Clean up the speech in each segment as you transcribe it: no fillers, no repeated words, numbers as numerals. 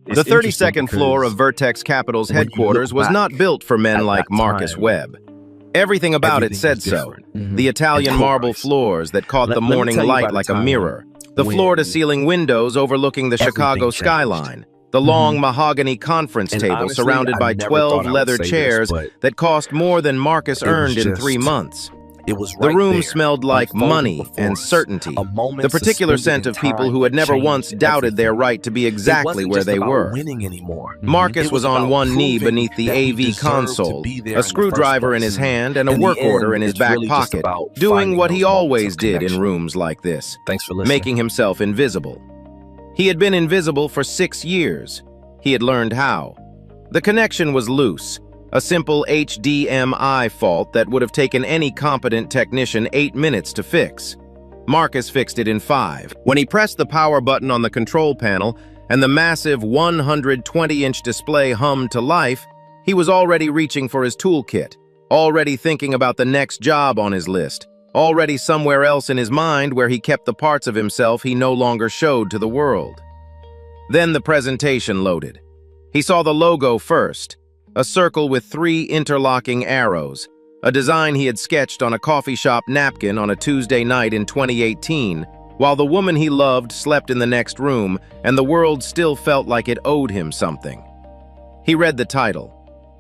The 32nd floor of Vertex Capital's headquarters was not built for men like Marcus Webb. Everything about it said so. The Italian marble floors that caught the morning light like a mirror. The floor-to-ceiling windows overlooking the Chicago skyline. The long mahogany conference table surrounded by 12 leather chairs that cost more than Marcus earned in 3 months. The room smelled like money and certainty, the particular scent of people who had never once doubted their right to be exactly where they were. Marcus was on one knee beneath the AV console, a screwdriver in his hand and a work order in his back pocket, doing what he always did in rooms like this, making himself invisible. He had been invisible for 6 years. He had learned how. The connection was loose. A simple HDMI fault that would have taken any competent technician 8 minutes to fix. Marcus fixed it in 5. When he pressed the power button on the control panel and the massive 120-inch display hummed to life, he was already reaching for his toolkit, already thinking about the next job on his list, already somewhere else in his mind where he kept the parts of himself he no longer showed to the world. Then the presentation loaded. He saw the logo first. A circle with 3 interlocking arrows, a design he had sketched on a coffee shop napkin on a Tuesday night in 2018, while the woman he loved slept in the next room and the world still felt like it owed him something. He read the title,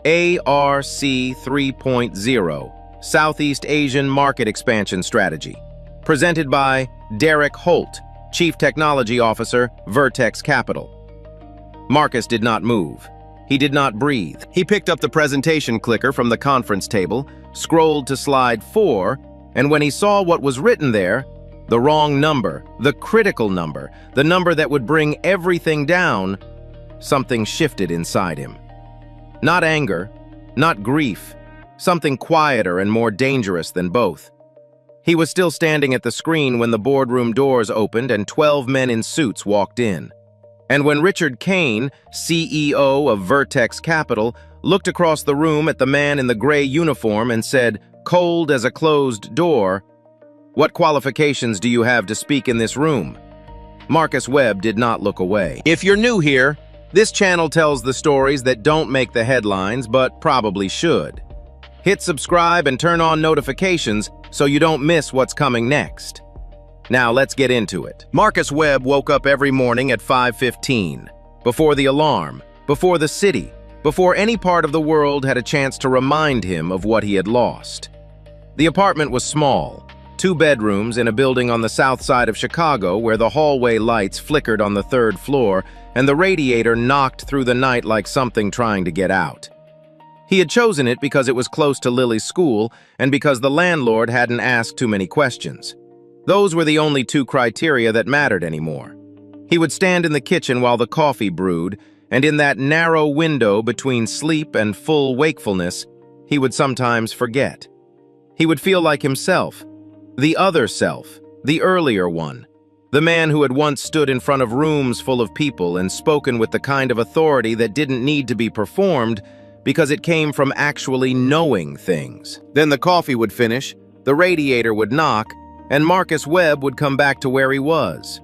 ARC 3.0, Southeast Asian Market Expansion Strategy, presented by Derek Holt, Chief Technology Officer, Vertex Capital. Marcus did not move. He did not breathe. He picked up the presentation clicker from the conference table, scrolled to slide 4, and when he saw what was written there, the wrong number, the critical number, the number that would bring everything down, something shifted inside him. Not anger, not grief, something quieter and more dangerous than both. He was still standing at the screen when the boardroom doors opened and 12 men in suits walked in. And when Richard Kane, CEO of Vertex Capital, looked across the room at the man in the gray uniform and said, cold as a closed door, "What qualifications do you have to speak in this room?" Marcus Webb did not look away. If you're new here, this channel tells the stories that don't make the headlines but probably should. Hit subscribe and turn on notifications so you don't miss what's coming next. Now let's get into it. Marcus Webb woke up every morning at 5:15, before the alarm, before the city, before any part of the world had a chance to remind him of what he had lost. The apartment was small, 2 bedrooms in a building on the south side of Chicago where the hallway lights flickered on the 3rd floor and the radiator knocked through the night like something trying to get out. He had chosen it because it was close to Lily's school and because the landlord hadn't asked too many questions. Those were the only 2 criteria that mattered anymore. He would stand in the kitchen while the coffee brewed, and in that narrow window between sleep and full wakefulness, he would sometimes forget. He would feel like himself, the other self, the earlier one, the man who had once stood in front of rooms full of people and spoken with the kind of authority that didn't need to be performed because it came from actually knowing things. Then the coffee would finish, the radiator would knock, and Marcus Webb would come back to where he was.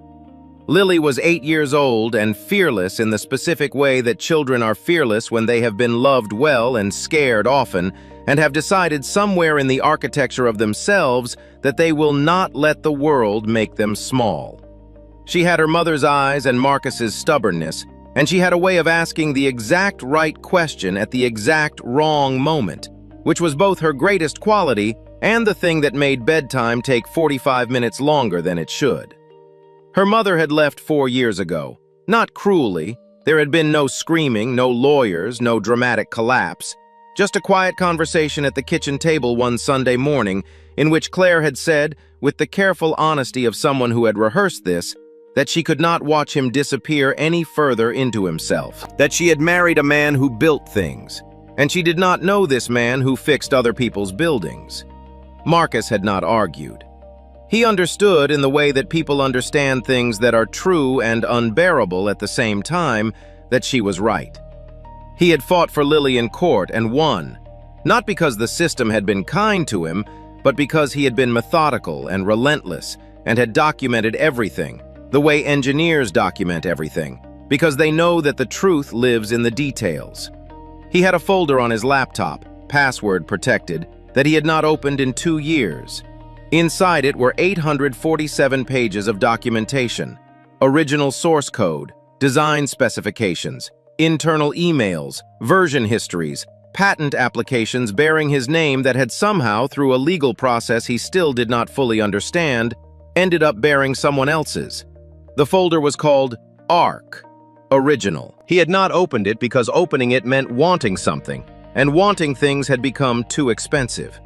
Lily was 8 years old and fearless in the specific way that children are fearless when they have been loved well and scared often, and have decided somewhere in the architecture of themselves that they will not let the world make them small. She had her mother's eyes and Marcus's stubbornness, and she had a way of asking the exact right question at the exact wrong moment, which was both her greatest quality and the thing that made bedtime take 45 minutes longer than it should. Her mother had left 4 years ago. Not cruelly. There had been no screaming, no lawyers, no dramatic collapse. Just a quiet conversation at the kitchen table one Sunday morning in which Claire had said, with the careful honesty of someone who had rehearsed this, that she could not watch him disappear any further into himself. That she had married a man who built things, and she did not know this man who fixed other people's buildings. Marcus had not argued. He understood in the way that people understand things that are true and unbearable at the same time that she was right. He had fought for Lily in court and won, not because the system had been kind to him, but because he had been methodical and relentless and had documented everything, the way engineers document everything, because they know that the truth lives in the details. He had a folder on his laptop, password protected, that he had not opened in 2 years. Inside it were 847 pages of documentation, original source code, design specifications, internal emails, version histories, patent applications bearing his name that had somehow, through a legal process he still did not fully understand, ended up bearing someone else's. The folder was called ARC, Original. He had not opened it because opening it meant wanting something, and wanting things had become too expensive.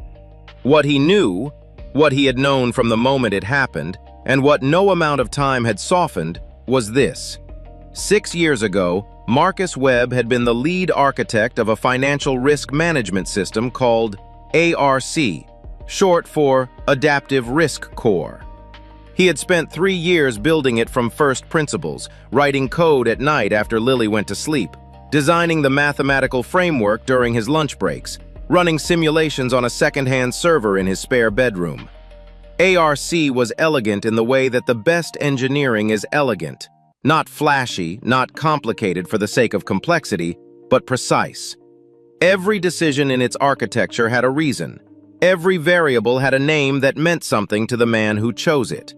What he knew, what he had known from the moment it happened, and what no amount of time had softened, was this. 6 years ago, Marcus Webb had been the lead architect of a financial risk management system called ARC, short for Adaptive Risk Core. He had spent 3 years building it from first principles, writing code at night after Lily went to sleep, designing the mathematical framework during his lunch breaks, running simulations on a second-hand server in his spare bedroom. ARC was elegant in the way that the best engineering is elegant. Not flashy, not complicated for the sake of complexity, but precise. Every decision in its architecture had a reason. Every variable had a name that meant something to the man who chose it.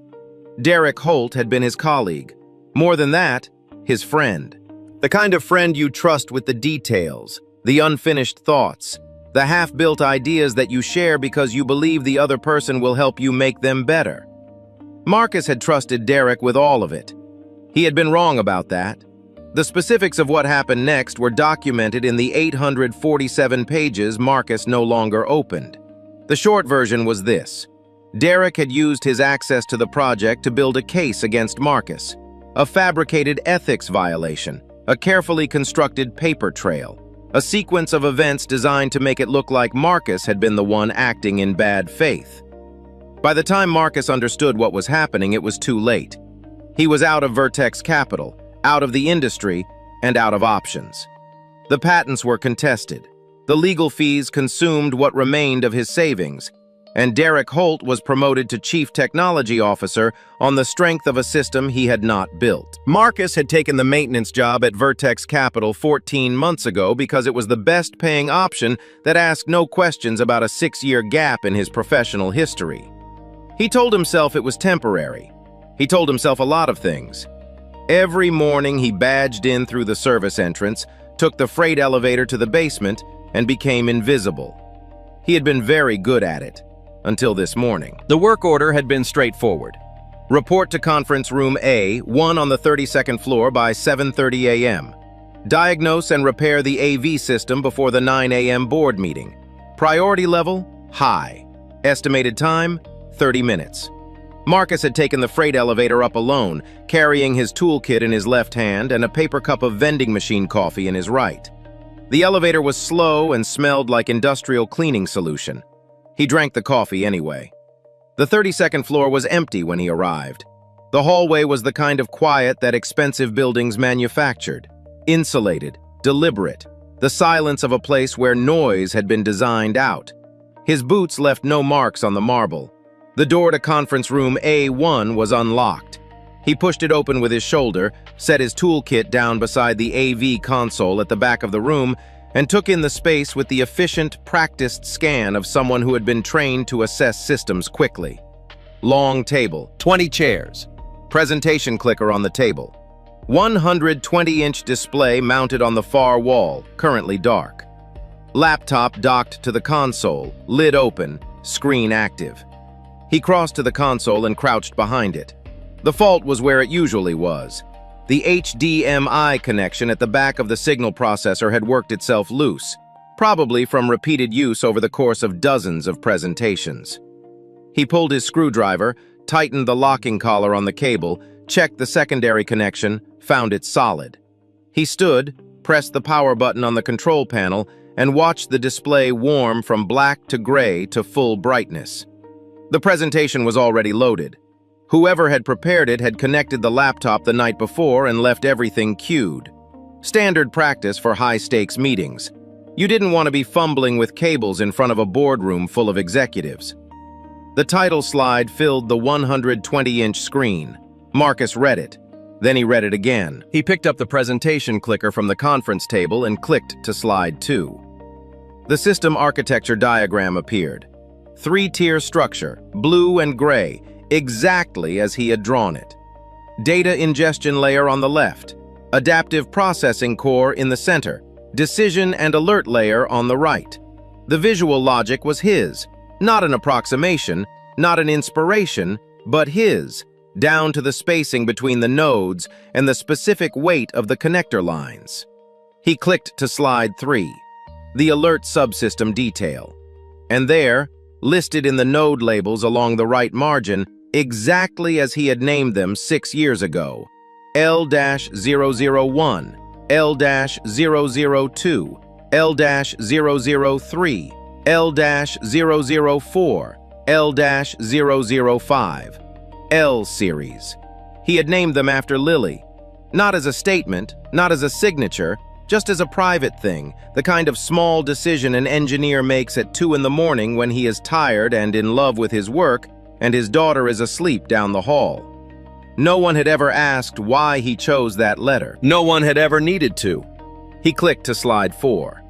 Derek Holt had been his colleague. More than that, his friend. The kind of friend you trust with the details, the unfinished thoughts, the half-built ideas that you share because you believe the other person will help you make them better. Marcus had trusted Derek with all of it. He had been wrong about that. The specifics of what happened next were documented in the 847 pages Marcus no longer opened. The short version was this. Derek had used his access to the project to build a case against Marcus, a fabricated ethics violation, a carefully constructed paper trail, a sequence of events designed to make it look like Marcus had been the one acting in bad faith. By the time Marcus understood what was happening, it was too late. He was out of Vertex Capital, out of the industry, and out of options. The patents were contested. The legal fees consumed what remained of his savings, and Derek Holt was promoted to Chief Technology Officer on the strength of a system he had not built. Marcus had taken the maintenance job at Vertex Capital 14 months ago because it was the best-paying option that asked no questions about a 6-year gap in his professional history. He told himself it was temporary. He told himself a lot of things. Every morning he badged in through the service entrance, took the freight elevator to the basement, and became invisible. He had been very good at it, until this morning. The work order had been straightforward. Report to Conference Room A1 on the 32nd floor by 7:30 a.m. Diagnose and repair the AV system before the 9 a.m. board meeting. Priority level, high. Estimated time, 30 minutes. Marcus had taken the freight elevator up alone, carrying his toolkit in his left hand and a paper cup of vending machine coffee in his right. The elevator was slow and smelled like industrial cleaning solution. He drank the coffee anyway. The 32nd floor was empty when he arrived. The hallway was the kind of quiet that expensive buildings manufactured. Insulated, deliberate, the silence of a place where noise had been designed out. His boots left no marks on the marble. The door to Conference Room A1 was unlocked. He pushed it open with his shoulder, set his toolkit down beside the AV console at the back of the room, and took in the space with the efficient, practiced scan of someone who had been trained to assess systems quickly. Long table, 20 chairs. Presentation clicker on the table. 120-inch display mounted on the far wall, currently dark. Laptop docked to the console, lid open, screen active. He crossed to the console and crouched behind it. The fault was where it usually was. The HDMI connection at the back of the signal processor had worked itself loose, probably from repeated use over the course of dozens of presentations. He pulled his screwdriver, tightened the locking collar on the cable, checked the secondary connection, found it solid. He stood, pressed the power button on the control panel, and watched the display warm from black to gray to full brightness. The presentation was already loaded. Whoever had prepared it had connected the laptop the night before and left everything queued. Standard practice for high-stakes meetings. You didn't want to be fumbling with cables in front of a boardroom full of executives. The title slide filled the 120-inch screen. Marcus read it. Then he read it again. He picked up the presentation clicker from the conference table and clicked to slide 2. The system architecture diagram appeared. 3-tier structure, blue and gray, exactly as he had drawn it. Data ingestion layer on the left, adaptive processing core in the center, decision and alert layer on the right. The visual logic was his, not an approximation, not an inspiration, but his, down to the spacing between the nodes and the specific weight of the connector lines. He clicked to slide 3, the alert subsystem detail. And there, listed in the node labels along the right margin, exactly as he had named them 6 years ago, L-001, L-002, L-003, L-004, L-005, L series. He had named them after Lily, not as a statement, not as a signature, just as a private thing, the kind of small decision an engineer makes at 2 in the morning when he is tired and in love with his work and his daughter is asleep down the hall. No one had ever asked why he chose that letter. No one had ever needed to. He clicked to slide 4.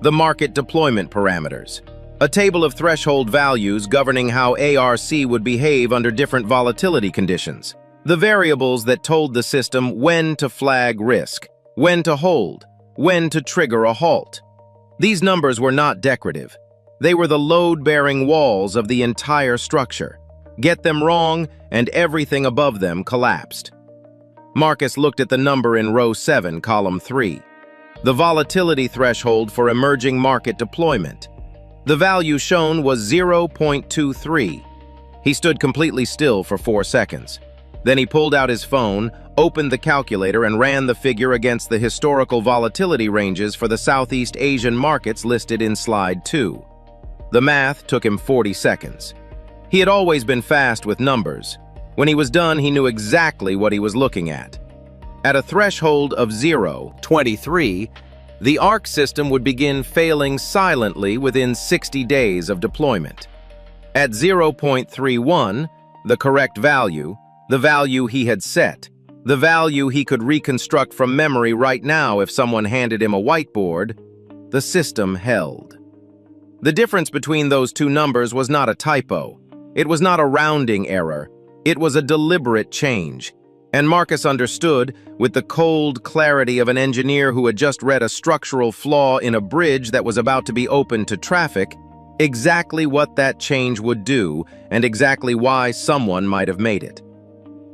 The market deployment parameters. A table of threshold values governing how ARC would behave under different volatility conditions. The variables that told the system when to flag risk, when to hold, when to trigger a halt. These numbers were not decorative. They were the load-bearing walls of the entire structure. Get them wrong, and everything above them collapsed. Marcus looked at the number in row 7, column 3. The volatility threshold for emerging market deployment. The value shown was 0.23. He stood completely still for 4 seconds. Then he pulled out his phone, opened the calculator, and ran the figure against the historical volatility ranges for the Southeast Asian markets listed in slide 2. The math took him 40 seconds. He had always been fast with numbers. When he was done, he knew exactly what he was looking at. At a threshold of 0.23, the ARC system would begin failing silently within 60 days of deployment. At 0.31, the correct value, the value he had set, the value he could reconstruct from memory right now if someone handed him a whiteboard, the system held. The difference between those two numbers was not a typo. It was not a rounding error. It was a deliberate change. And Marcus understood, with the cold clarity of an engineer who had just read a structural flaw in a bridge that was about to be opened to traffic, exactly what that change would do and exactly why someone might have made it.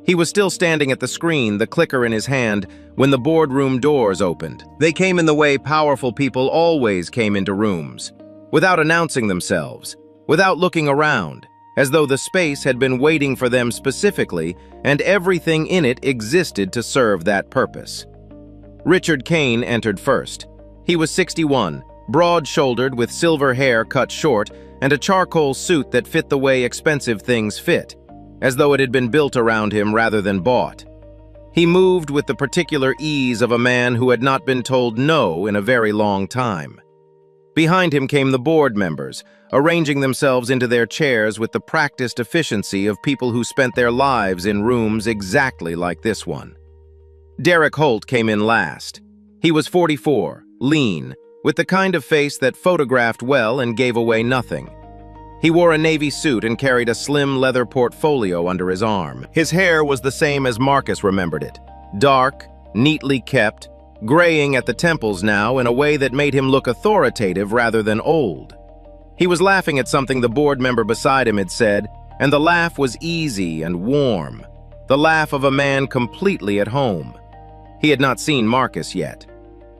He was still standing at the screen, the clicker in his hand, when the boardroom doors opened. They came in the way powerful people always came into rooms, without announcing themselves, without looking around, as though the space had been waiting for them specifically and everything in it existed to serve that purpose. Richard Kane entered first. He was 61, broad-shouldered with silver hair cut short and a charcoal suit that fit the way expensive things fit, as though it had been built around him rather than bought. He moved with the particular ease of a man who had not been told no in a very long time. Behind him came the board members, arranging themselves into their chairs with the practiced efficiency of people who spent their lives in rooms exactly like this one. Derek Holt came in last. He was 44, lean, with the kind of face that photographed well and gave away nothing. He wore a navy suit and carried a slim leather portfolio under his arm. His hair was the same as Marcus remembered it, dark, neatly kept, graying at the temples now in a way that made him look authoritative rather than old. He was laughing at something the board member beside him had said, and the laugh was easy and warm, the laugh of a man completely at home. He had not seen Marcus yet.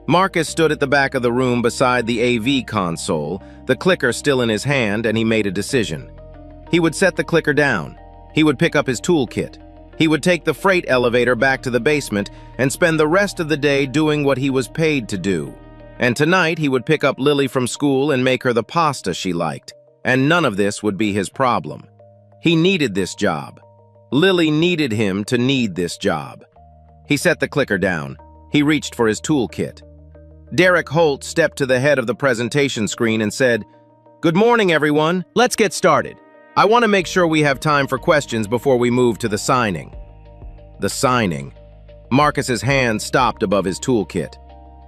Marcus stood at the back of the room beside the AV console, the clicker still in his hand, and he made a decision. He would set the clicker down. He would pick up his toolkit. He would take the freight elevator back to the basement and spend the rest of the day doing what he was paid to do. And tonight he would pick up Lily from school and make her the pasta she liked. And none of this would be his problem. He needed this job. Lily needed him to need this job. He set the clicker down. He reached for his toolkit. Derek Holt stepped to the head of the presentation screen and said, "Good morning, everyone. Let's get started. I want to make sure we have time for questions before we move to the signing." The signing. Marcus's hand stopped above his toolkit.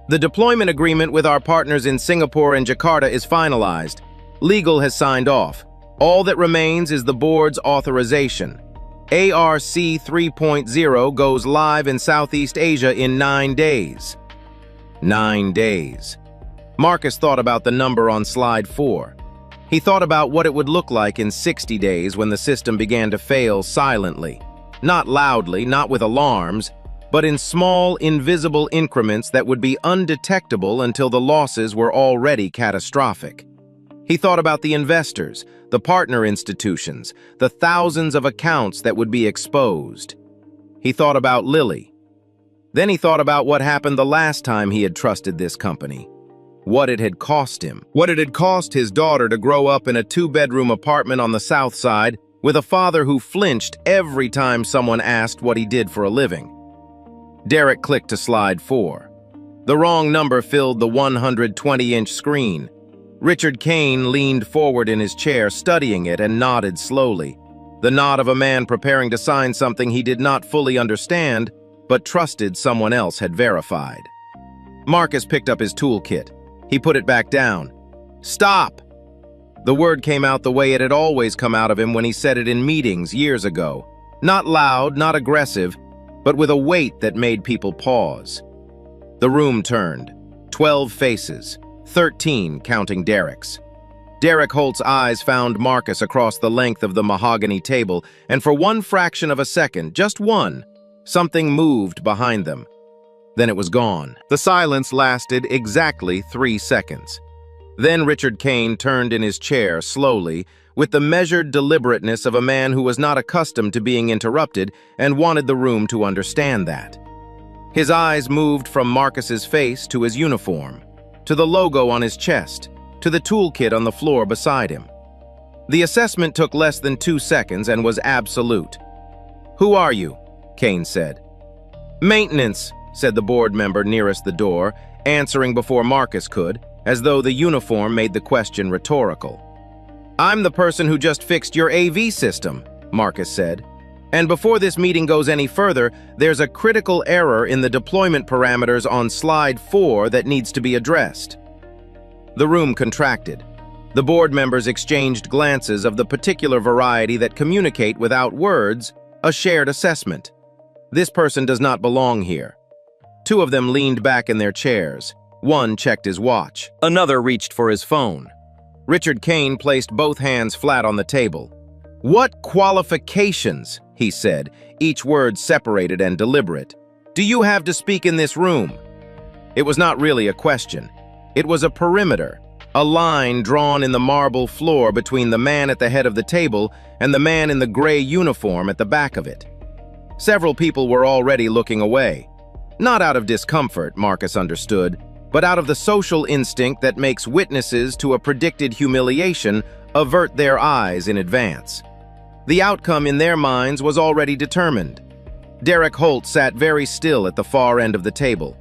The deployment agreement with our partners in Singapore and Jakarta is finalized. Legal has signed off. All that remains is the board's authorization. ARC 3.0 goes live in Southeast Asia in 9 days. 9 days. Marcus thought about the number on slide 4. He thought about what it would look like in 60 days when the system began to fail silently. Not loudly, not with alarms, but in small, invisible increments that would be undetectable until the losses were already catastrophic. He thought about the investors, the partner institutions, the thousands of accounts that would be exposed. He thought about Lily. Then he thought about what happened the last time he had trusted this company. What it had cost him. What it had cost his daughter to grow up in a 2-bedroom apartment on the South Side with a father who flinched every time someone asked what he did for a living. Derek clicked to slide 4. The wrong number filled the 120-inch screen. Richard Kane leaned forward in his chair, studying it, and nodded slowly. The nod of a man preparing to sign something he did not fully understand, but trusted someone else had verified. Marcus picked up his toolkit. He put it back down. "Stop!" The word came out the way it had always come out of him when he said it in meetings years ago. Not loud, not aggressive, but with a weight that made people pause. The room turned. 12 faces. 13 counting Derek's. Derek Holt's eyes found Marcus across the length of the mahogany table, and for one fraction of a second, just one, something moved behind them. Then it was gone. The silence lasted exactly 3 seconds. Then Richard Kane turned in his chair slowly, with the measured deliberateness of a man who was not accustomed to being interrupted and wanted the room to understand that. His eyes moved from Marcus's face to his uniform, to the logo on his chest, to the toolkit on the floor beside him. The assessment took less than 2 seconds and was absolute. "Who are you?" Kane said. "Maintenance," said the board member nearest the door, answering before Marcus could, as though the uniform made the question rhetorical. "I'm the person who just fixed your AV system," Marcus said. "And before this meeting goes any further, there's a critical error in the deployment parameters on slide 4 that needs to be addressed." The room contracted. The board members exchanged glances of the particular variety that communicate without words, a shared assessment. This person does not belong here. 2 of them leaned back in their chairs. One checked his watch. Another reached for his phone. Richard Kane placed both hands flat on the table. "What qualifications," he said, each word separated and deliberate, "do you have to speak in this room?" It was not really a question. It was a perimeter, a line drawn in the marble floor between the man at the head of the table and the man in the gray uniform at the back of it. Several people were already looking away. Not out of discomfort, Marcus understood, but out of the social instinct that makes witnesses to a predicted humiliation avert their eyes in advance. The outcome in their minds was already determined. Derek Holt sat very still at the far end of the table.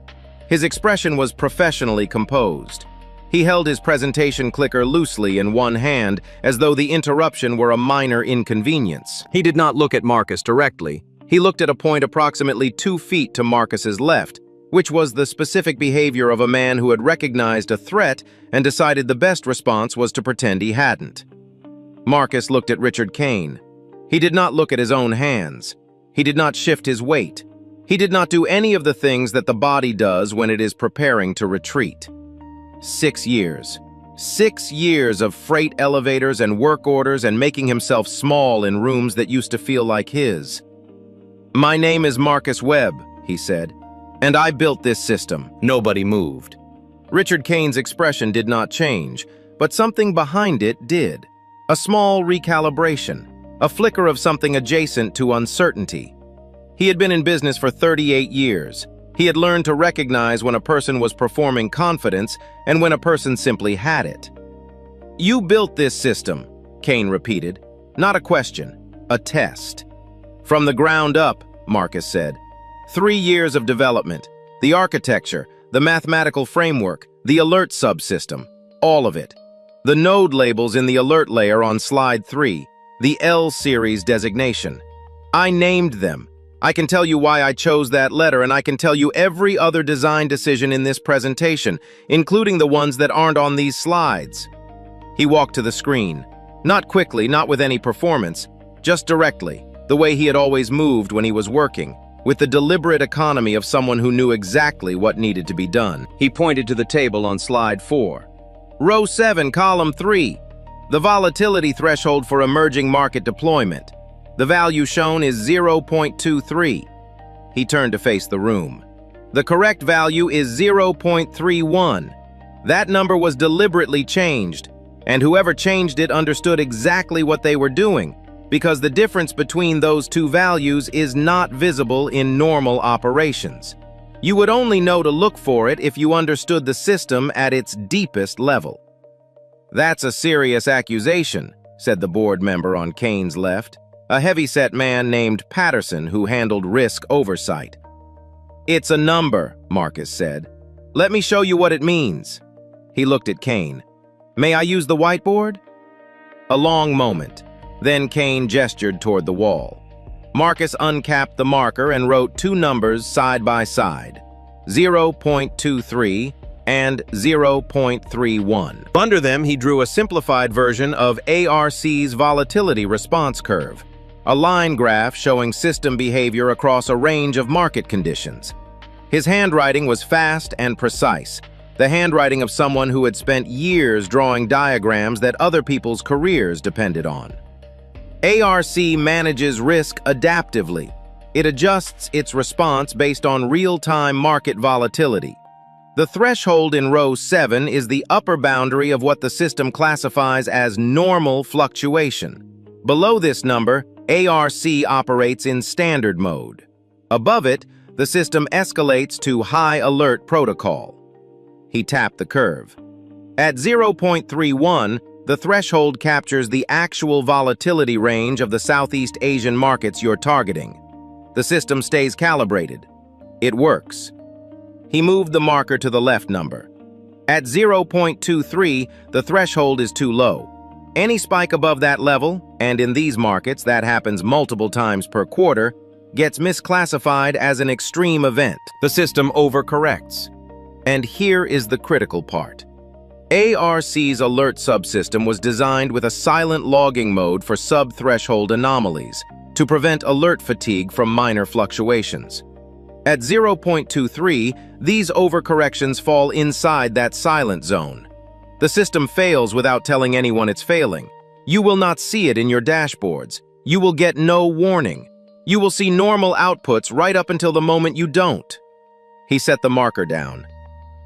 His expression was professionally composed. He held his presentation clicker loosely in one hand, as though the interruption were a minor inconvenience. He did not look at Marcus directly. He looked at a point approximately 2 feet to Marcus's left, which was the specific behavior of a man who had recognized a threat and decided the best response was to pretend he hadn't. Marcus looked at Richard Kane. He did not look at his own hands. He did not shift his weight. He did not do any of the things that the body does when it is preparing to retreat. 6 years. 6 years of freight elevators and work orders and making himself small in rooms that used to feel like his. "My name is Marcus Webb," he said, "and I built this system." Nobody moved. Richard Kane's expression did not change, but something behind it did. A small recalibration, a flicker of something adjacent to uncertainty. He had been in business for 38 years. He had learned to recognize when a person was performing confidence and when a person simply had it. "You built this system," Kane repeated. "Not a question, a test." "From the ground up," Marcus said. 3 years of development, the architecture, the mathematical framework, the alert subsystem, all of it. The node labels in the alert layer on slide 3, the L series designation. I named them. I can tell you why I chose that letter, and I can tell you every other design decision in this presentation, including the ones that aren't on these slides." He walked to the screen. Not quickly, not with any performance, just directly, the way he had always moved when he was working, with the deliberate economy of someone who knew exactly what needed to be done. He pointed to the table on slide 4. Row 7, column 3. The volatility threshold for emerging market deployment. The value shown is 0.23. He turned to face the room. The correct value is 0.31. That number was deliberately changed, and whoever changed it understood exactly what they were doing, because the difference between those two values is not visible in normal operations. You would only know to look for it if you understood the system at its deepest level. "That's a serious accusation," said the board member on Kane's left, a heavy-set man named Patterson who handled risk oversight. "It's a number," Marcus said. "Let me show you what it means." He looked at Kane. "May I use the whiteboard?" A long moment. Then Kane gestured toward the wall. Marcus uncapped the marker and wrote two numbers side by side, 0.23 and 0.31. Under them, he drew a simplified version of ARC's volatility response curve, a line graph showing system behavior across a range of market conditions. His handwriting was fast and precise, the handwriting of someone who had spent years drawing diagrams that other people's careers depended on. ARC manages risk adaptively. It adjusts its response based on real-time market volatility. The threshold in row 7 is the upper boundary of what the system classifies as normal fluctuation. Below this number, ARC operates in standard mode. Above it, the system escalates to high alert protocol. He tapped the curve. At 0.31, the threshold captures the actual volatility range of the Southeast Asian markets you're targeting. The system stays calibrated. It works. He moved the marker to the left number. At 0.23, the threshold is too low. Any spike above that level, and in these markets that happens multiple times per quarter, gets misclassified as an extreme event. The system overcorrects. And here is the critical part. ARC's alert subsystem was designed with a silent logging mode for sub-threshold anomalies to prevent alert fatigue from minor fluctuations. At 0.23, these overcorrections fall inside that silent zone. The system fails without telling anyone it's failing. You will not see it in your dashboards. You will get no warning. You will see normal outputs right up until the moment you don't. He set the marker down.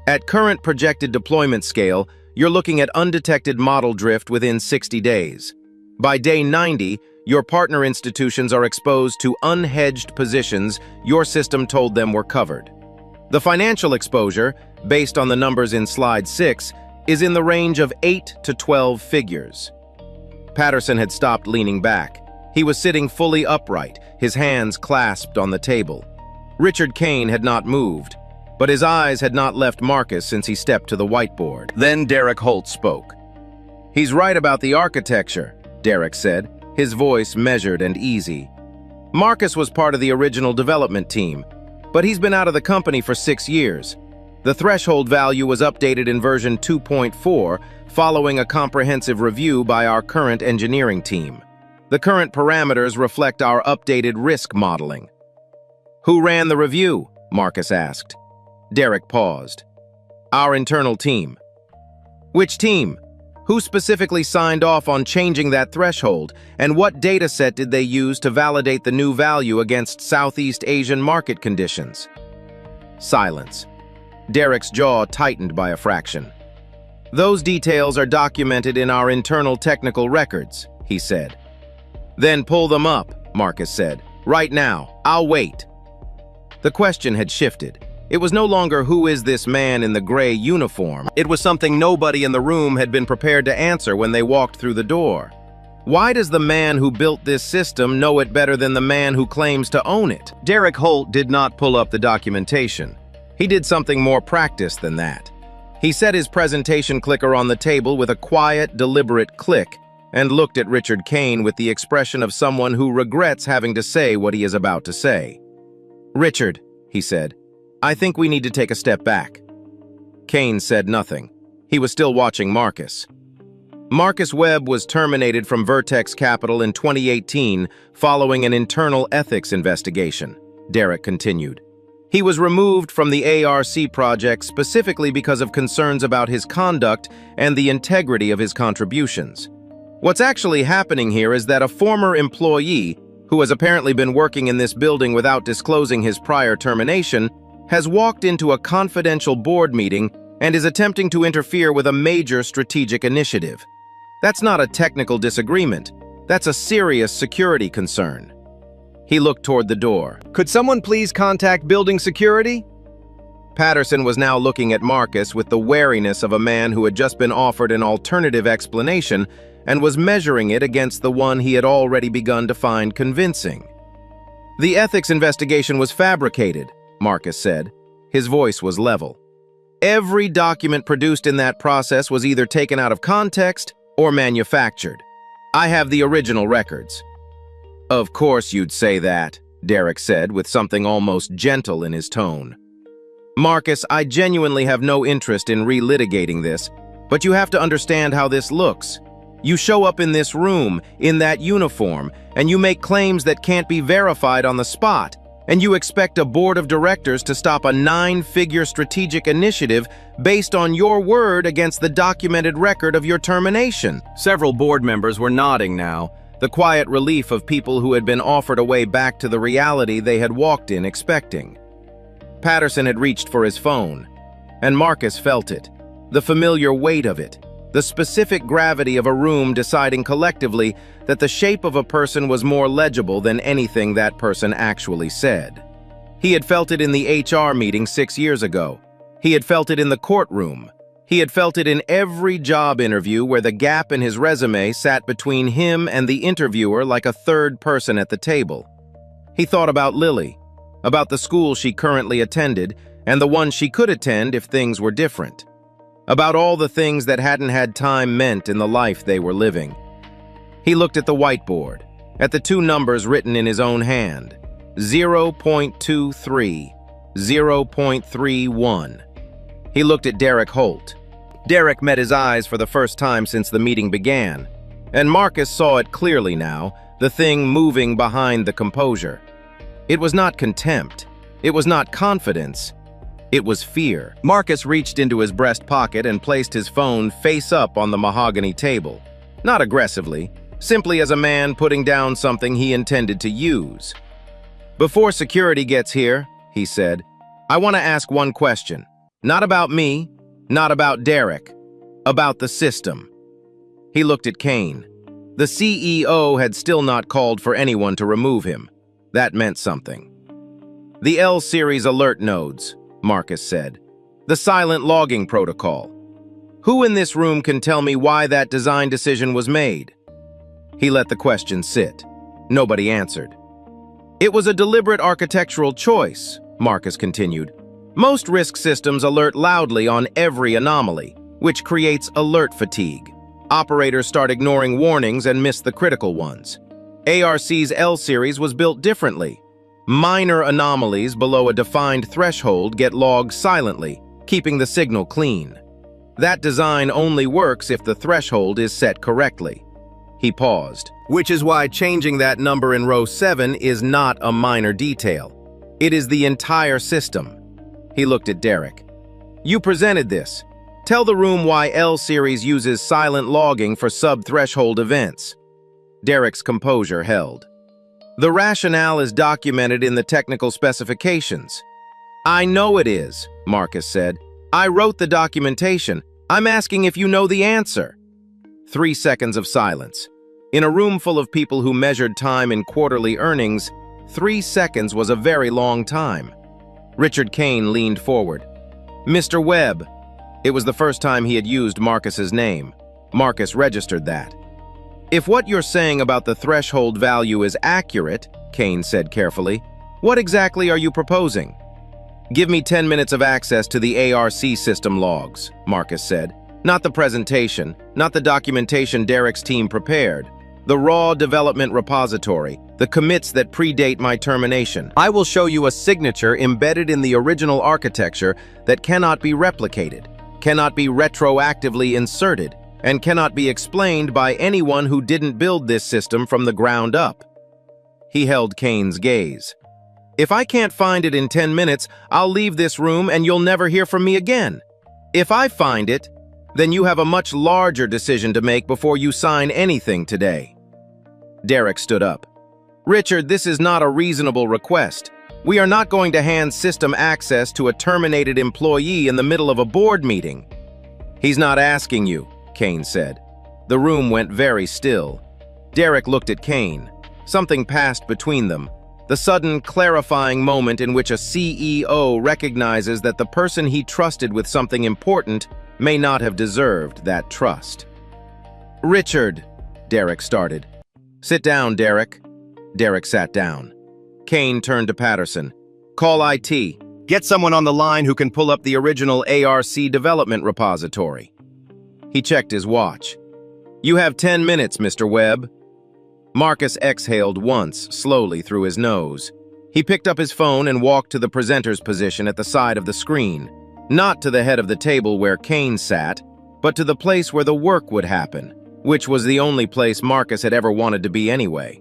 At current projected deployment scale, you're looking at undetected model drift within 60 days. By day 90, your partner institutions are exposed to unhedged positions your system told them were covered. The financial exposure, based on the numbers in slide 6, is in the range of 8 to 12 figures. Patterson had stopped leaning back. He was sitting fully upright, his hands clasped on the table. Richard Kane had not moved, but his eyes had not left Marcus since he stepped to the whiteboard. Then Derek Holt spoke. "He's right about the architecture," Derek said, his voice measured and easy. "Marcus was part of the original development team, but he's been out of the company for 6 years. The threshold value was updated in version 2.4 following a comprehensive review by our current engineering team. The current parameters reflect our updated risk modeling." "Who ran the review?" Marcus asked. Derek paused. "Our internal team." "Which team? Who specifically signed off on changing that threshold, and what data set did they use to validate the new value against Southeast Asian market conditions?" Silence. Derek's jaw tightened by a fraction. "Those details are documented in our internal technical records," he said. "Then pull them up," Marcus said. "Right now. I'll wait." The question had shifted. It was no longer who is this man in the gray uniform. It was something nobody in the room had been prepared to answer when they walked through the door. Why does the man who built this system know it better than the man who claims to own it? Derek Holt did not pull up the documentation. He did something more practiced than that. He set his presentation clicker on the table with a quiet, deliberate click and looked at Richard Kane with the expression of someone who regrets having to say what he is about to say. "Richard," he said, "I think we need to take a step back." Kane said nothing. He was still watching Marcus. Marcus Webb was terminated from Vertex Capital in 2018 following an internal ethics investigation, Derek continued. He was removed from the ARC project specifically because of concerns about his conduct and the integrity of his contributions. What's actually happening here is that a former employee, who has apparently been working in this building without disclosing his prior termination, has walked into a confidential board meeting and is attempting to interfere with a major strategic initiative. That's not a technical disagreement. That's a serious security concern. He looked toward the door. Could someone please contact building security? Patterson was now looking at Marcus with the wariness of a man who had just been offered an alternative explanation and was measuring it against the one he had already begun to find convincing. "The ethics investigation was fabricated," Marcus said. His voice was level. "Every document produced in that process was either taken out of context or manufactured. I have the original records." "Of course you'd say that," Derek said with something almost gentle in his tone. "Marcus, I genuinely have no interest in relitigating this, but you have to understand how this looks. You show up in this room, in that uniform, and you make claims that can't be verified on the spot, and you expect a board of directors to stop a 9-figure strategic initiative based on your word against the documented record of your termination." Several board members were nodding now, the quiet relief of people who had been offered a way back to the reality they had walked in expecting. Patterson had reached for his phone, and Marcus felt it, the familiar weight of it, the specific gravity of a room deciding collectively that the shape of a person was more legible than anything that person actually said. He had felt it in the HR meeting 6 years ago. He had felt it in the courtroom. He had felt it in every job interview where the gap in his resume sat between him and the interviewer like a third person at the table. He thought about Lily, about the school she currently attended and the one she could attend if things were different, about all the things that hadn't had time meant in the life they were living. He looked at the whiteboard, at the 2 numbers written in his own hand, 0.23, 0.31. He looked at Derek Holt. Derek met his eyes for the first time since the meeting began, and Marcus saw it clearly now, the thing moving behind the composure. It was not contempt. It was not confidence. It was fear. Marcus reached into his breast pocket and placed his phone face up on the mahogany table. Not aggressively, simply as a man putting down something he intended to use. "Before security gets here," he said, "I want to ask one question. Not about me, not about Derek, about the system." He looked at Kane. The CEO had still not called for anyone to remove him. That meant something. "The L-series alert nodes," Marcus said. "The silent logging protocol. Who in this room can tell me why that design decision was made?" He let the question sit. Nobody answered. "It was a deliberate architectural choice," Marcus continued. "Most risk systems alert loudly on every anomaly, which creates alert fatigue. Operators start ignoring warnings and miss the critical ones. ARC's L-series was built differently. Minor anomalies below a defined threshold get logged silently, keeping the signal clean. That design only works if the threshold is set correctly." He paused. "Which is why changing that number in row 7 is not a minor detail. It is the entire system." He looked at Derek. "You presented this. Tell the room why L-series uses silent logging for sub-threshold events." Derek's composure held. "The rationale is documented in the technical specifications." "I know it is," Marcus said. "I wrote the documentation. I'm asking if you know the answer." 3 seconds of silence. In a room full of people who measured time in quarterly earnings, 3 seconds was a very long time. Richard Kane leaned forward. "Mr. Webb." It was the first time he had used Marcus's name. Marcus registered that. "If what you're saying about the threshold value is accurate," Kane said carefully, "what exactly are you proposing?" "Give me 10 minutes of access to the ARC system logs," Marcus said. "Not the presentation, not the documentation Derek's team prepared. the raw development repository, the commits that predate my termination. I will show you a signature embedded in the original architecture that cannot be replicated, cannot be retroactively inserted, and cannot be explained by anyone who didn't build this system from the ground up. He held Kane's gaze. If I can't find it in 10 minutes, I'll leave this room and you'll never hear from me again. If I find it, then you have a much larger decision to make before you sign anything today. Derek stood up. Richard, this is not a reasonable request. We are not going to hand system access to a terminated employee in the middle of a board meeting. He's not asking you, Kane said. The room went very still. Derek looked at Kane. Something passed between them. The sudden, clarifying moment in which a CEO recognizes that the person he trusted with something important may not have deserved that trust. Richard, Derek started. Sit down, Derek. Derek sat down. Kane turned to Patterson. Call IT. Get someone on the line who can pull up the original ARC development repository. He checked his watch. You have 10 minutes, Mr. Webb. Marcus exhaled once, slowly through his nose. He picked up his phone and walked to the presenter's position at the side of the screen, not to the head of the table where Kane sat, but to the place where the work would happen, which was the only place Marcus had ever wanted to be anyway.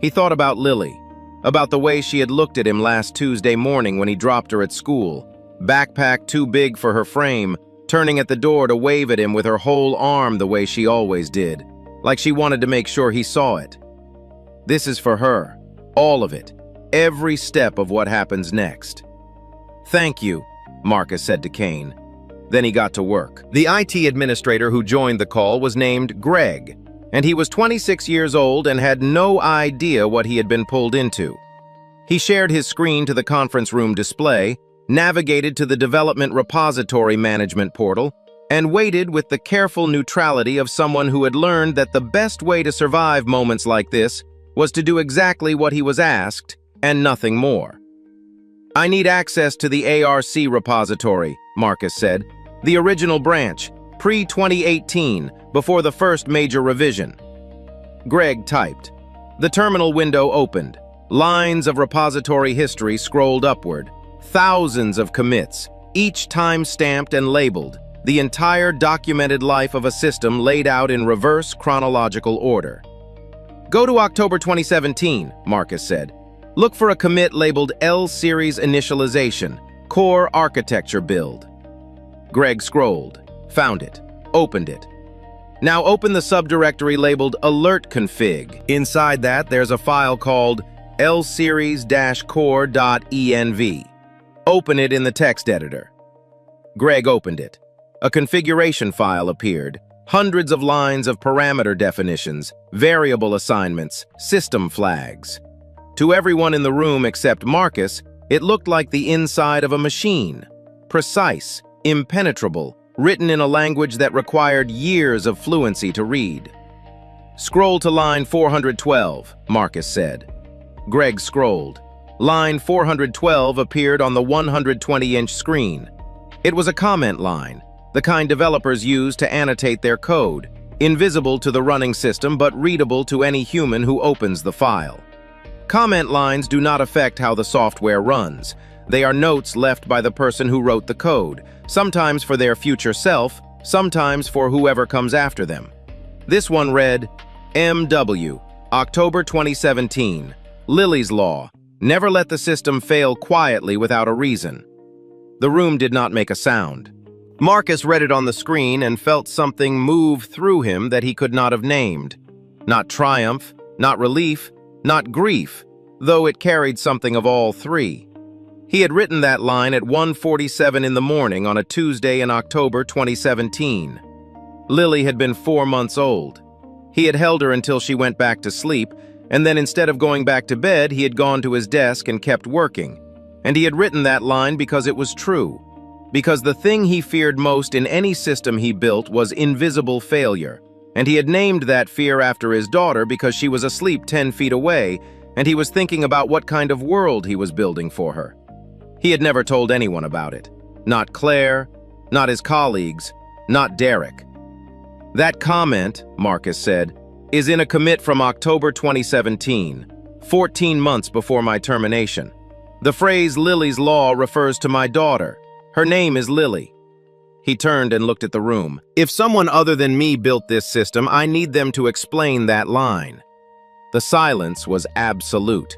He thought about Lily, about the way she had looked at him last Tuesday morning when he dropped her at school, backpack too big for her frame, turning at the door to wave at him with her whole arm the way she always did, like she wanted to make sure he saw it. This is for her, all of it, every step of what happens next. Thank you, Marcus said to Kane. Then he got to work. The IT administrator who joined the call was named Greg, and he was 26 years old and had no idea what he had been pulled into. He shared his screen to the conference room display, navigated to the development repository management portal, and waited with the careful neutrality of someone who had learned that the best way to survive moments like this was to do exactly what he was asked and nothing more. I need access to the ARC repository, Marcus said. The original branch, pre-2018, before the first major revision. Greg typed. The terminal window opened. Lines of repository history scrolled upward. Thousands of commits, each time-stamped and labeled. The entire documented life of a system laid out in reverse chronological order. Go to October 2017, Marcus said. Look for a commit labeled L-Series Initialization, Core Architecture Build. Greg scrolled, found it, opened it. Now open the subdirectory labeled Alert Config. Inside that, there's a file called lseries-core.env. Open it in the text editor. Greg opened it. A configuration file appeared. Hundreds of lines of parameter definitions, variable assignments, system flags. To everyone in the room except Marcus, it looked like the inside of a machine. Precise, impenetrable, written in a language that required years of fluency to read. Scroll to line 412, Marcus said. Greg scrolled. Line 412 appeared on the 120-inch screen. It was a comment line, the kind developers use to annotate their code, invisible to the running system but readable to any human who opens the file. Comment lines do not affect how the software runs. They are notes left by the person who wrote the code, sometimes for their future self, sometimes for whoever comes after them. This one read, MW, October 2017, Lily's Law, never let the system fail quietly without a reason. The room did not make a sound. Marcus read it on the screen and felt something move through him that he could not have named. Not triumph, not relief, not grief, though it carried something of all three. He had written that line at 1:47 in the morning on a Tuesday in October 2017. Lily had been 4 months old. He had held her until she went back to sleep, and then instead of going back to bed, he had gone to his desk and kept working. And he had written that line because it was true. Because the thing he feared most in any system he built was invisible failure, and he had named that fear after his daughter because she was asleep 10 feet away, and he was thinking about what kind of world he was building for her. He had never told anyone about it. Not Claire, not his colleagues, not Derek. That comment, Marcus said, is in a commit from October 2017, 14 months before my termination. The phrase Lily's Law refers to my daughter. Her name is Lily. He turned and looked at the room. If someone other than me built this system, I need them to explain that line. The silence was absolute.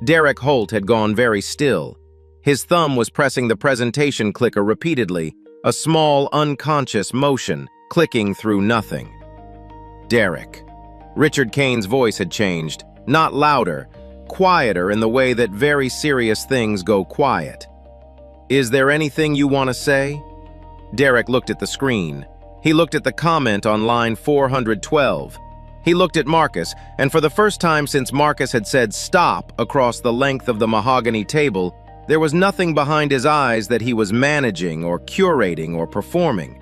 Derek Holt had gone very still. His thumb was pressing the presentation clicker repeatedly, a small, unconscious motion, clicking through nothing. Derek. Richard Kane's voice had changed, not louder, quieter in the way that very serious things go quiet. Is there anything you want to say? Derek looked at the screen. He looked at the comment on line 412. He looked at Marcus, and for the first time since Marcus had said stop across the length of the mahogany table, there was nothing behind his eyes that he was managing or curating or performing.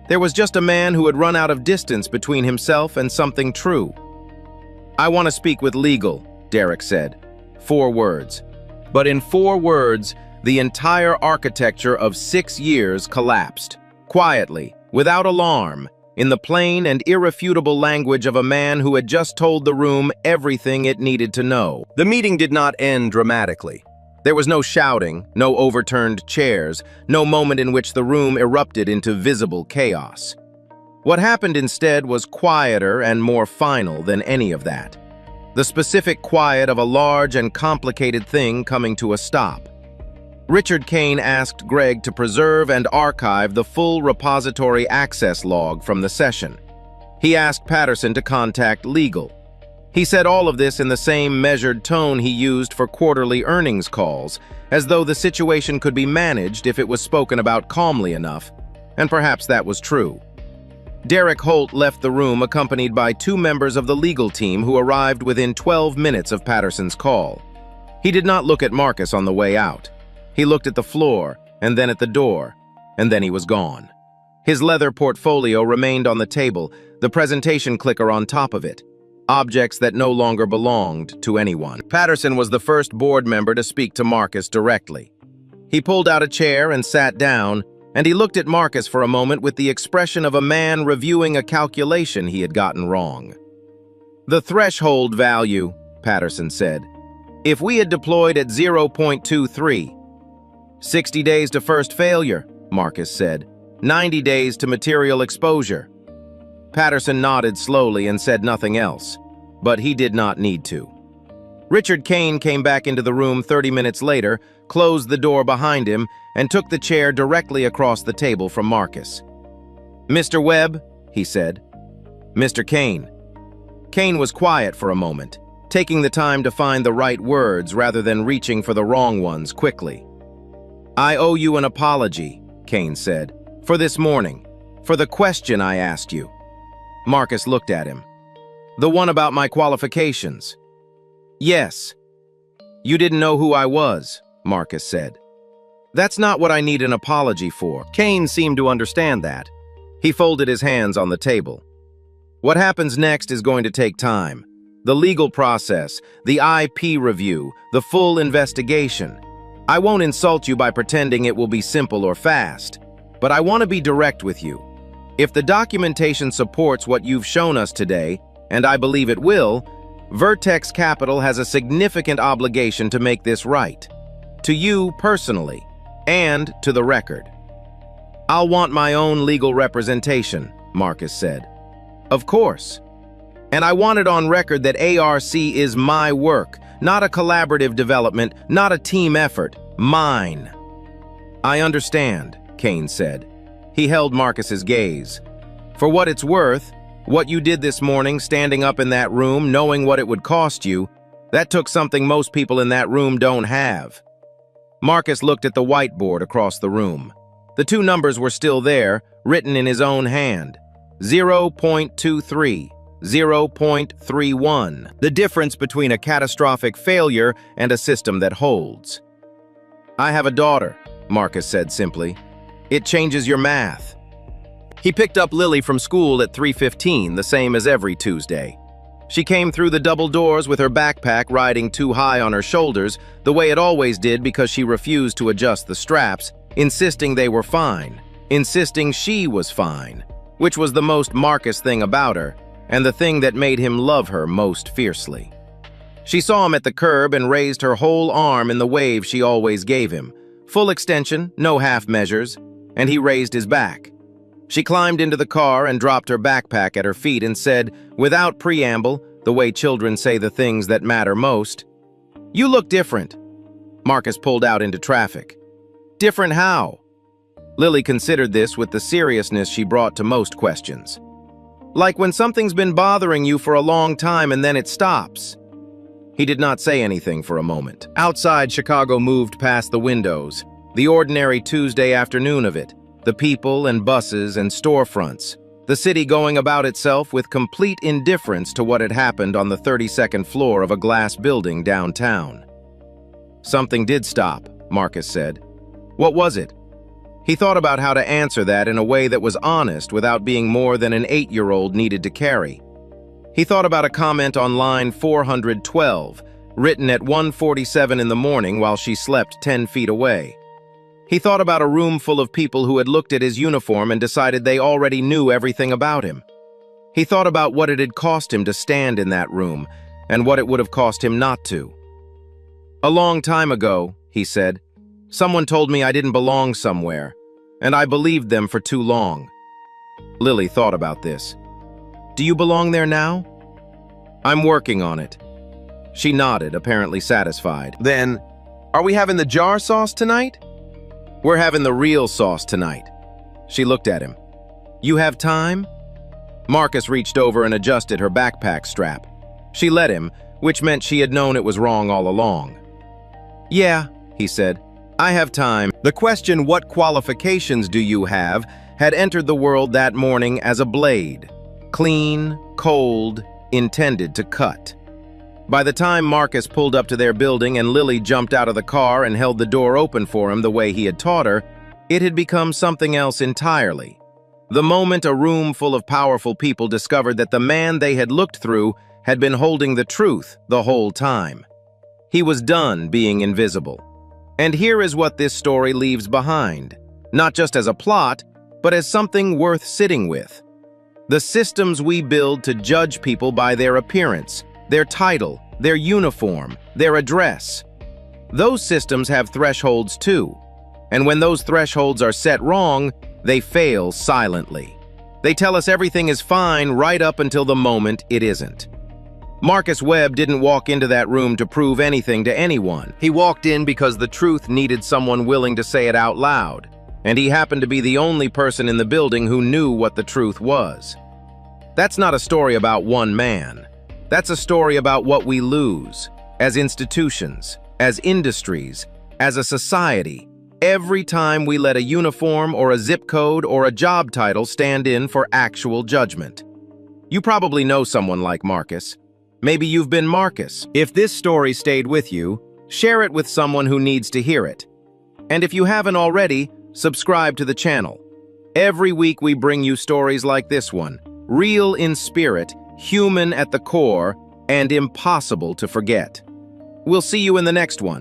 There was just a man who had run out of distance between himself and something true. I want to speak with legal, Derek said. 4 words. But in 4 words, the entire architecture of 6 years collapsed, quietly, without alarm, in the plain and irrefutable language of a man who had just told the room everything it needed to know. The meeting did not end dramatically. There was no shouting, no overturned chairs, no moment in which the room erupted into visible chaos. What happened instead was quieter and more final than any of that. The specific quiet of a large and complicated thing coming to a stop. Richard Kane asked Greg to preserve and archive the full repository access log from the session. He asked Patterson to contact legal. He said all of this in the same measured tone he used for quarterly earnings calls, as though the situation could be managed if it was spoken about calmly enough, and perhaps that was true. Derek Holt left the room accompanied by 2 members of the legal team who arrived within 12 minutes of Patterson's call. He did not look at Marcus on the way out. He looked at the floor, and then at the door, and then he was gone. His leather portfolio remained on the table, the presentation clicker on top of it. Objects that no longer belonged to anyone. Patterson was the first board member to speak to Marcus directly. He pulled out a chair and sat down, and he looked at Marcus for a moment with the expression of a man reviewing a calculation he had gotten wrong. The threshold value, Patterson said. If we had deployed at 0.23, 60 days to first failure, Marcus said. 90 days to material exposure. Patterson nodded slowly and said nothing else, but he did not need to. Richard Kane came back into the room 30 minutes later, closed the door behind him, and took the chair directly across the table from Marcus. Mr. Webb, he said. Mr. Kane. Kane was quiet for a moment, taking the time to find the right words rather than reaching for the wrong ones quickly. I owe you an apology, Kane said, for this morning, for the question I asked you. Marcus looked at him. The one about my qualifications. Yes. You didn't know who I was, Marcus said. That's not what I need an apology for. Kane seemed to understand that. He folded his hands on the table. What happens next is going to take time. The legal process, the IP review, the full investigation. I won't insult you by pretending it will be simple or fast, but I want to be direct with you. If the documentation supports what you've shown us today, and I believe it will, Vertex Capital has a significant obligation to make this right. To you personally, and to the record. I'll want my own legal representation, Marcus said. Of course. And I want it on record that ARC is my work, not a collaborative development, not a team effort, mine. I understand, Kane said. He held Marcus's gaze. For what it's worth, what you did this morning, standing up in that room, knowing what it would cost you, that took something most people in that room don't have. Marcus looked at the whiteboard across the room. The 2 numbers were still there, written in his own hand. 0.23, 0.31. The difference between a catastrophic failure and a system that holds. I have a daughter, Marcus said simply. It changes your math. He picked up Lily from school at 3:15, the same as every Tuesday. She came through the double doors with her backpack riding too high on her shoulders, the way it always did because she refused to adjust the straps, insisting they were fine, insisting she was fine, which was the most Marcus thing about her. and the thing that made him love her most fiercely. She saw him at the curb and raised her whole arm in the wave she always gave him. Full extension, no half measures, and he raised his back. She climbed into the car and dropped her backpack at her feet and said, without preamble, the way children say the things that matter most, "You look different." Marcus pulled out into traffic. Different how? Lily considered this with the seriousness she brought to most questions. Like when something's been bothering you for a long time and then it stops. He did not say anything for a moment. Outside, Chicago moved past the windows, the ordinary Tuesday afternoon of it, the people and buses and storefronts, the city going about itself with complete indifference to what had happened on the 32nd floor of a glass building downtown. Something did stop, Marcus said. What was it? He thought about how to answer that in a way that was honest without being more than an 8-year-old needed to carry. He thought about a comment on line 412, written at 1:47 in the morning while she slept 10 feet away. He thought about a room full of people who had looked at his uniform and decided they already knew everything about him. He thought about what it had cost him to stand in that room and what it would have cost him not to. A long time ago, he said, someone told me I didn't belong somewhere, and I believed them for too long. Lily thought about this. Do you belong there now? I'm working on it. She nodded, apparently satisfied. Then, are we having the jar sauce tonight? We're having the real sauce tonight. She looked at him. You have time? Marcus reached over and adjusted her backpack strap. She let him, which meant she had known it was wrong all along. Yeah, he said. I have time. The question, what qualifications do you have, had entered the world that morning as a blade. Clean, cold, intended to cut. By the time Marcus pulled up to their building and Lily jumped out of the car and held the door open for him the way he had taught her, it had become something else entirely. The moment a room full of powerful people discovered that the man they had looked through had been holding the truth the whole time. He was done being invisible. And here is what this story leaves behind, not just as a plot, but as something worth sitting with. The systems we build to judge people by their appearance, their title, their uniform, their address. Those systems have thresholds too. And when those thresholds are set wrong, they fail silently. They tell us everything is fine right up until the moment it isn't. Marcus Webb didn't walk into that room to prove anything to anyone. He walked in because the truth needed someone willing to say it out loud. And he happened to be the only person in the building who knew what the truth was. That's not a story about one man. That's a story about what we lose, as institutions, as industries, as a society, every time we let a uniform or a zip code or a job title stand in for actual judgment. You probably know someone like Marcus. Maybe you've been Marcus. If this story stayed with you, share it with someone who needs to hear it. And if you haven't already, subscribe to the channel. Every week we bring you stories like this one, real in spirit, human at the core, and impossible to forget. We'll see you in the next one.